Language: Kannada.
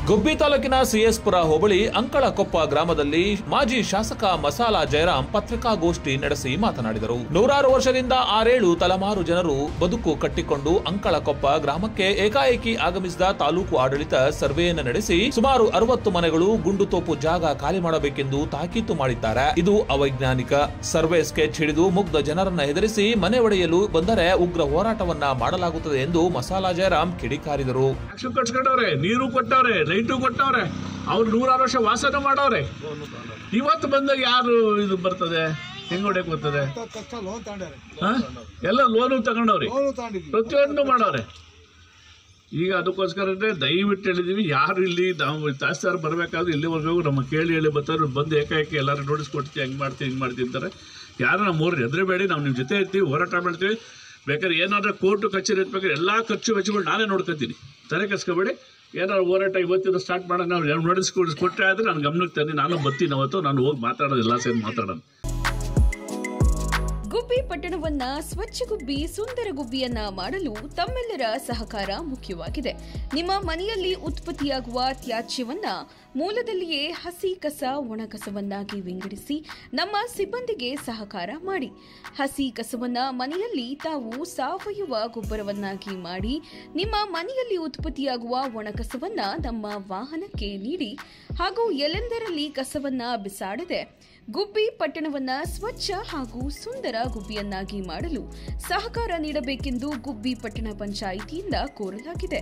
ಗುಬ್ಬಿ ತಾಲೂಕಿನ ಸಿಎಸ್ಪುರ ಹೋಬಳಿ ಅಂಕಳಕೊಪ್ಪ ಗ್ರಾಮದಲ್ಲಿ ಮಾಜಿ ಶಾಸಕ ಮಸಾಲಾ ಜಯರಾಮ್ ಪತ್ರಿಕಾಗೋಷ್ಠಿ ನಡೆಸಿ ಮಾತನಾಡಿದರು. 100 ವರ್ಷದಿಂದ 6-7 ತಲೆಮಾರು ಜನರು ಬದುಕು ಕಟ್ಟಿಕೊಂಡು ಅಂಕಳಕೊಪ್ಪ ಗ್ರಾಮಕ್ಕೆ ಏಕಾಏಕಿ ಆಗಮಿಸಿದ ತಾಲೂಕು ಆಡಳಿತ ಸರ್ವೆಯನ್ನು ನಡೆಸಿ ಸುಮಾರು 60 ಮನೆಗಳು ಗುಂಡುತೋಪು ಜಾಗ ಖಾಲಿ ಮಾಡಬೇಕೆಂದು ತಾಕೀತು ಮಾಡಿದ್ದಾರೆ. ಇದು ಅವೈಜ್ಞಾನಿಕ. ಸರ್ವೆ ಸ್ಕೆಚ್ ಹಿಡಿದು ಮುಗ್ಧ ಜನರನ್ನ ಹೆದರಿಸಿ ಮನೆ ಒಡೆಯಲು ಬಂದರೆ ಉಗ್ರ ಹೋರಾಟವನ್ನ ಮಾಡಲಾಗುತ್ತದೆ ಎಂದು ಮಸಾಲಾ ಜಯರಾಮ್ ಕಿಡಿಕಾರಿದರು. ನೀರು ಕೊಟ್ಟವ್ರೆ, ಲೈಟು ಕೊಟ್ಟವ್ರೆ, ಅವ್ರು 100 ವರ್ಷ ವಾಸನ ಮಾಡವ್ರೆ. ಇವತ್ತು ಬಂದಾಗ ಯಾರು ಇದು ಬರ್ತದೆ, ಹೆಂಗ್ ಹೊಡೆಯಕ್ ಬರ್ತದೆ? ಎಲ್ಲ ಲೋನು ತಗೊಂಡವ್ರಿ, ಪ್ರತಿಯೊಂದು ಮಾಡವ್ರೆ. ಈಗ ಅದಕ್ಕೋಸ್ಕರನೇ ದಯವಿಟ್ಟು ಹೇಳಿದೀವಿ, ಯಾರು ಇಲ್ಲಿ ನಾವು ತಹಸೀಲ್ದಾರ್ ಬರಬೇಕಾದ್ರೆ ಇಲ್ಲಿವರೆಗೂ ನಮ್ಮ ಹೇಳಿ ಬರ್ತಾರೆ, ಬಂದು ಏಕಾಏಕಿ ಎಲ್ಲರೂ ನೋಟಿಸ್ ಕೊಡ್ತೀವಿ, ಹಿಂಗೆ ಮಾಡ್ತೀವಿ ಅಂತಾರೆ. ಯಾರು ನಮ್ಮ ಊರು ಹೆದರಬೇಡಿ, ನಾವು ನಿಮ್ಮ ಜೊತೆ ಇರ್ತೀವಿ, ಹೋರಾಟ ಮಾಡ್ತೀವಿ. ಬೇಕಾದ್ರೆ ಏನಾದರೂ ಕೋರ್ಟು ಕಚೇರಿ ಇರ್ಬೇಕಾದ್ರೆ ಎಲ್ಲ ಖರ್ಚು ವೆಚ್ಚಗಳು ನಾನೇ ನೋಡ್ಕೊತೀನಿ, ತಲೆ ಕೆಸ್ಕೋಬೇಡಿ. ಏನಾದ್ರು ಹೋರಾಟ ಇವತ್ತಿಂದ ಸ್ಟಾರ್ಟ್ ಮಾಡೋಣ, ನಾವು ನೋಟಿಸ್ ಕೊಟ್ಟರೆ ಆದರೆ ನಾನು ಗಮನಕ್ಕೆ ತಂದು ನಾನು ಬರ್ತೀನಿ. ಅವತ್ತು ನಾನು ಹೋಗಿ ಮಾತಾಡೋದಿಲ್ಲ, ಸೇರಿ ಮಾತಾಡೋಣ. ಗುಬ್ಬಿ ಪಟ್ಟಣವನ್ನ ಸ್ವಚ್ಛ ಗುಬ್ಬಿ, ಸುಂದರ ಗುಬ್ಬಿಯನ್ನ ಮಾಡಲು ತಮ್ಮೆಲ್ಲರ ಸಹಕಾರ ಮುಖ್ಯವಾಗಿದೆ. ನಿಮ್ಮ ಮನೆಯಲ್ಲಿ ಉತ್ಪತ್ತಿಯಾಗುವ ತ್ಯಾಜ್ಯವನ್ನ ಮೂಲದಲ್ಲಿಯೇ ಹಸಿ ಕಸ, ಒಣ ಕಸವನ್ನಾಗಿ ವಿಂಗಡಿಸಿ ನಮ್ಮ ಸಿಬ್ಬಂದಿಗೆ ಸಹಕಾರ ಮಾಡಿ. ಹಸಿ ಕಸವನ್ನ ಮನೆಯಲ್ಲಿ ತಾವು ಸಾವಯವ ಗೊಬ್ಬರವನ್ನಾಗಿ ಮಾಡಿ, ನಿಮ್ಮ ಮನೆಯಲ್ಲಿ ಉತ್ಪತ್ತಿಯಾಗುವ ಒಣ ಕಸವನ್ನ ನಮ್ಮ ವಾಹನಕ್ಕೆ ನೀಡಿ ಹಾಗೂ ಎಲ್ಲೆಂದರಲ್ಲಿ ಕಸವನ್ನ ಬಿಸಾಡದೆ ಗುಬ್ಬಿ ಪಟ್ಟಣವನ್ನ ಸ್ವಚ್ಛ ಹಾಗೂ ಸುಂದರ ಗುಬ್ಬಿಯನ್ನಾಗಿ ಮಾಡಲು ಸಹಕಾರ ನೀಡಬೇಕೆಂದು ಗುಬ್ಬಿ ಪಟ್ಟಣ ಪಂಚಾಯಿತಿಯಿಂದ ಕೋರಲಾಗಿದೆ.